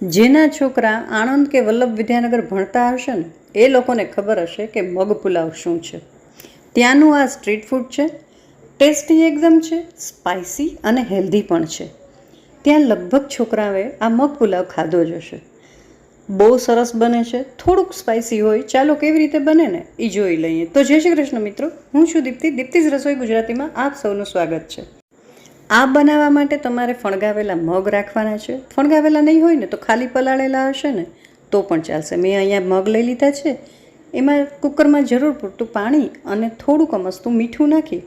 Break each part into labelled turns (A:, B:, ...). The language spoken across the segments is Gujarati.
A: જેના છોકરા આણંદ કે વલ્લભ વિદ્યાનગર ભણતા હશે ને એ લોકોને ખબર હશે કે મગ પુલાવ શું છે. ત્યાંનું આ સ્ટ્રીટ ફૂડ છે, ટેસ્ટી એકદમ છે, સ્પાઇસી અને હેલ્ધી પણ છે. ત્યાં લગભગ છોકરાઓએ આ મગ પુલાવ ખાધો જ હશે. બહુ સરસ બને છે, થોડુંક સ્પાઇસી હોય. ચાલો કેવી રીતે બને ને એ જોઈ લઈએ. તો જય શ્રી કૃષ્ણ મિત્રો, હું છું દીપ્તિઝ રસોઈ ગુજરાતીમાં આપ સૌનું સ્વાગત છે. આ બનાવવા માટે તમારે ફણગાવેલા મગ રાખવાના છે. ફણગાવેલા નહીં હોય ને તો ખાલી પલાળેલા હશે ને તો પણ ચાલશે. મેં અહીંયા મગ લઈ લીધા છે. એમાં કુકરમાં જરૂર પૂરતું પાણી અને થોડુંક અમસ્તું મીઠું નાખી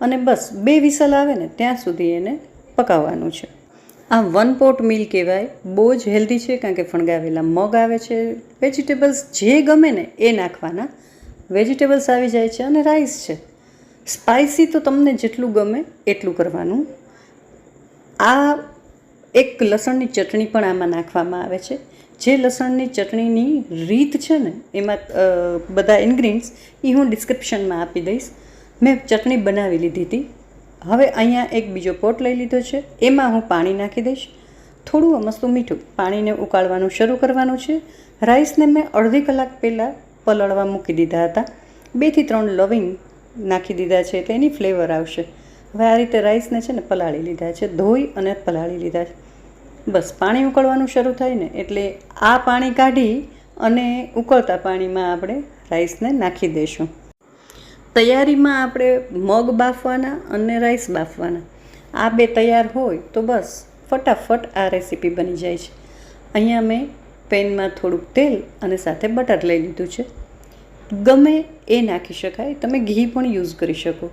A: અને બસ 2 વિસલ આવે ને ત્યાં સુધી એને પકાવવાનું છે. આ 1 પોટ મીલ કહેવાય. બહુ જ હેલ્ધી છે કારણ કે ફણગાવેલા મગ આવે છે. વેજીટેબલ્સ જે ગમે ને એ નાખવાના. વેજીટેબલ્સ આવી જાય છે અને રાઈસ છે. સ્પાઇસી તો તમને જેટલું ગમે એટલું કરવાનું. આ એક લસણની ચટણી પણ આમાં નાખવામાં આવે છે. જે લસણની ચટણીની રીત છે ને એમાં બધા ઇન્ગ્રીડિયન્ટ્સ એ હું ડિસ્ક્રિપ્શનમાં આપી દઈશ. મેં ચટણી બનાવી લીધી હતી. હવે અહીંયા એક બીજો પોટ લઈ લીધો છે. એમાં હું પાણી નાખી દઈશ, થોડું અમસ્તું મીઠું. પાણીને ઉકાળવાનું શરૂ કરવાનું છે. રાઈસને મેં અડધી કલાક પહેલાં પલળવા મૂકી દીધા હતા. 2 થી 3 લવિંગ નાખી દીધા છે એટલે એની ફ્લેવર આવશે. હવે આ રીતે રાઈસને છે ને પલાળી લીધા છે, ધોઈ અને પલાળી લીધા છે. બસ પાણી ઉકળવાનું શરૂ થાય ને એટલે આ પાણી કાઢી અને ઉકળતા પાણીમાં આપણે રાઈસને નાખી દઈશું. તૈયારીમાં આપણે મગ બાફવાના અને રાઈસ બાફવાના. આ 2 તૈયાર હોય તો બસ ફટાફટ આ રેસીપી બની જાય છે. અહીંયા મેં પેનમાં થોડુંક તેલ અને સાથે બટર લઈ લીધું છે. ગમે એ નાખી શકાય, તમે ઘી પણ યુઝ કરી શકો.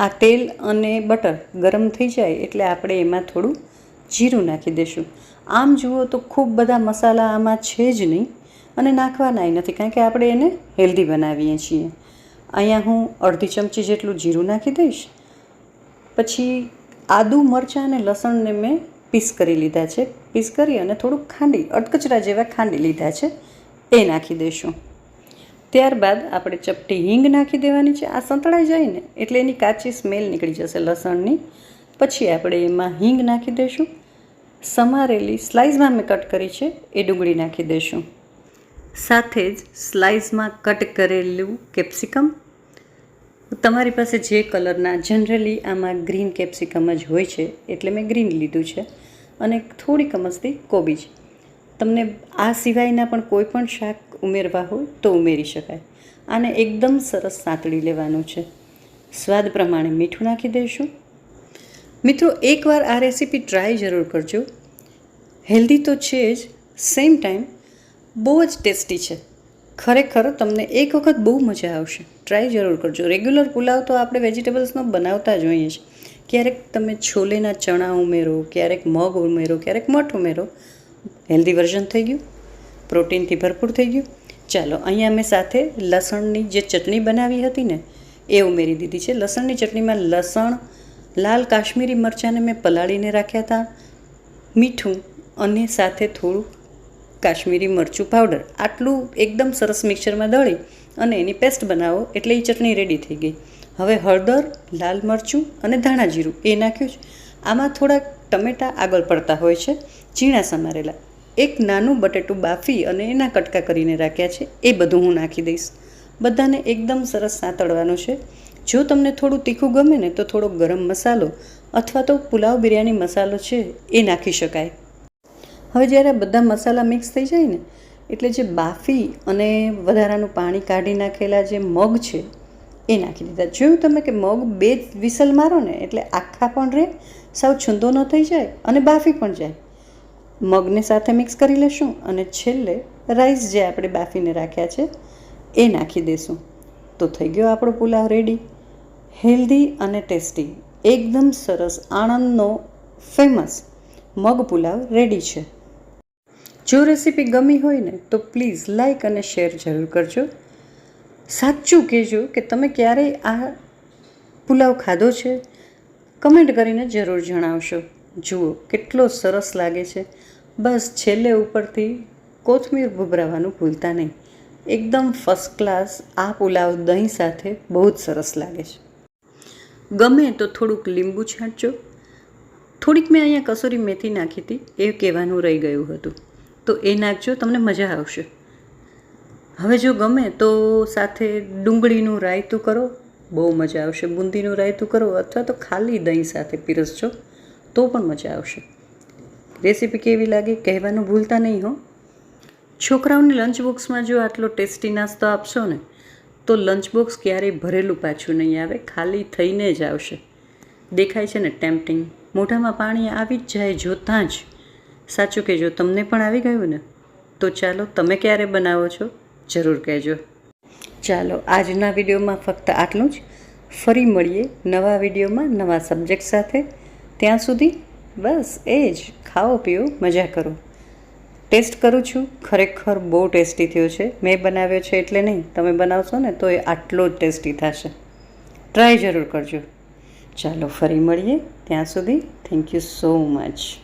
A: આ તેલ અને બટર ગરમ થઈ જાય એટલે આપણે એમાં થોડું જીરું નાખી દઈશું. આમ જુઓ તો ખૂબ બધા મસાલા આમાં છે જ નહીં અને નાખવાના નથી કારણ કે આપણે એને હેલ્ધી બનાવીએ છીએ. અહીંયા હું અડધી ચમચી જેટલું જીરું નાખી દઈશ. પછી આદું, મરચાં અને લસણને મેં પીસ કરી લીધા છે. પીસ કરી અને થોડુંક ખાંડી અધકચરા જેવા ખાંડી લીધા છે એ નાખી દઈશું. ત્યારબાદ આપણે ચપટી હિંગ નાખી દેવાની છે. આ સંતળાઈ જાય ને એટલે એની કાચી સ્મેલ નીકળી જશે લસણની. પછી આપણે એમાં હિંગ નાખી દઈશું. સમારેલી સ્લાઇસમાં મેં કટ કરી છે એ ડુંગળી નાખી દઈશું. સાથે જ સ્લાઇસમાં કટ કરેલું કેપ્સિકમ. તમારી પાસે જે કલરના, જનરલી આમાં ગ્રીન કેપ્સિકમ જ હોય છે એટલે મેં ગ્રીન લીધું છે. અને થોડી કમસતી કોબીજ. તમને આ સિવાયના પણ કોઈ પણ શાક ઉમેરવા હોય તો ઉમેરી શકાય. આને એકદમ સરસ સાંતળી લેવાનું છે. સ્વાદ પ્રમાણે મીઠું નાખી દઈશું. મિત્રો, એકવાર આ રેસીપી ટ્રાય જરૂર કરજો. હેલ્ધી તો છે જ, સેમ ટાઈમ બહુ જ ટેસ્ટી છે. ખરેખર તમને એક વખત બહુ મજા આવશે. ટ્રાય જરૂર કરજો. રેગ્યુલર પુલાવ તો આપણે વેજીટેબલ્સનો બનાવતા જ હોઈએ છીએ. ક્યારેક તમે છોલેના ચણા ઉમેરો, ક્યારેક મગ ઉમેરો, ક્યારેક મઠ ઉમેરો. હેલ્ધી વર્ઝન થઈ ગયું, પ્રોટીનથી ભરપૂર થઈ ગયું. ચાલો, અહીંયા મેં સાથે લસણની જે ચટણી બનાવી હતી ને એ ઉમેરી દીધી છે. લસણની ચટણીમાં લસણ, લાલ કાશ્મીરી મરચાંને મેં પલાળીને રાખ્યા હતા, મીઠું અને સાથે થોડું કાશ્મીરી મરચું પાવડર. આટલું એકદમ સરસ મિક્સરમાં દળી અને એની પેસ્ટ બનાવો એટલે એ ચટણી રેડી થઈ ગઈ. હવે હળદર, લાલ મરચું અને ધાણા જીરું એ નાખ્યું છે. આમાં થોડાક ટમેટાં આગળ પડતા હોય છે, ઝીણા સમારેલા. એક નાનું બટેટું બાફી અને એના કટકા કરીને રાખ્યા છે એ બધું હું નાખી દઈશ. બધાને એકદમ સરસ સાંતળવાનું છે. જો તમને થોડું તીખું ગમે ને તો થોડો ગરમ મસાલો અથવા તો પુલાવ બિરયાની મસાલો છે એ નાખી શકાય. હવે જ્યારે આ બધા મસાલા મિક્સ થઈ જાય ને એટલે જે બાફી અને વધારાનું પાણી કાઢી નાખેલા જે મગ છે એ નાખી દીધા. જોયું તમે કે મગ 2 વિસલ મારો ને એટલે આખા પણ રહે, સાવ છૂંદો ન થઈ જાય અને બાફી પણ જાય. મગને સાથે મિક્સ કરી લેશું અને છેલ્લે રાઈસ જે આપણે બાફીને રાખ્યા છે એ નાખી દઈશું. તો થઈ ગયો આપણો પુલાવ રેડી. હેલ્ધી અને ટેસ્ટી, એકદમ સરસ આણંદનો ફેમસ મગ પુલાવ રેડી છે. જો રેસીપી ગમી હોય ને તો પ્લીઝ લાઈક અને શેર જરૂર કરજો. સાચું કહેજો કે તમે ક્યારેય આ પુલાવ ખાધો છે. કમેન્ટ કરીને જરૂર જણાવશો. જુઓ કેટલો સરસ લાગે છે. બસ છેલ્લે ઉપરથી કોથમીર ભભરાવાનું ભૂલતા નહીં. એકદમ ફર્સ્ટ ક્લાસ આ પુલાવ દહીં સાથે બહુ જ સરસ લાગે છે. ગમે તો થોડુંક લીંબુ છાંટજો. થોડીક મેં અહીંયા કસૂરી મેથી નાખી હતી, એ કહેવાનું રહી ગયું હતું. તો એ નાખજો, તમને મજા આવશે. હવે જો ગમે તો સાથે ડુંગળીનું રાયતું કરો, બહુ મજા આવશે. બુંદીનું રાયતું કરો અથવા તો ખાલી દહીં સાથે પીરસજો તો પણ મજા આવશે. રેસીપી કેવી લાગી કહેવાનું ભૂલતા નહીં હો. છોકરાઓને લંચ બોક્સમાં જો આટલો ટેસ્ટી નાસ્તો આપશો ને તો લંચ બોક્સ ક્યારેય ભરેલું પાછું નહીં આવે, ખાલી થઈને જ આવશે. દેખાય છે ને ટેમ્પટિંગ, મોઢામાં પાણી આવી જ જાય જોતાં જ. સાચું કહેજો, તમને પણ આવી ગયું ને? તો ચાલો, તમે ક્યારે બનાવો છો જરૂર કહેજો. ચાલો, આજના વિડીયોમાં ફક્ત આટલું જ. ફરી મળીએ નવા વિડીયોમાં નવા સબ્જેક્ટ સાથે. ત્યાં સુધી બસ એ જ, ખાઓ પીઓ મજા કરો. ટેસ્ટ કરું છું, ખરેખર બહુ ટેસ્ટી થયો છે. મેં બનાવ્યો છે એટલે નહીં, તમે બનાવશો ને તો એ આટલો જ ટેસ્ટી થશે. ટ્રાય જરૂર કરજો. ચાલો ફરી મળીએ, ત્યાં સુધી થેન્ક યુ સો મચ.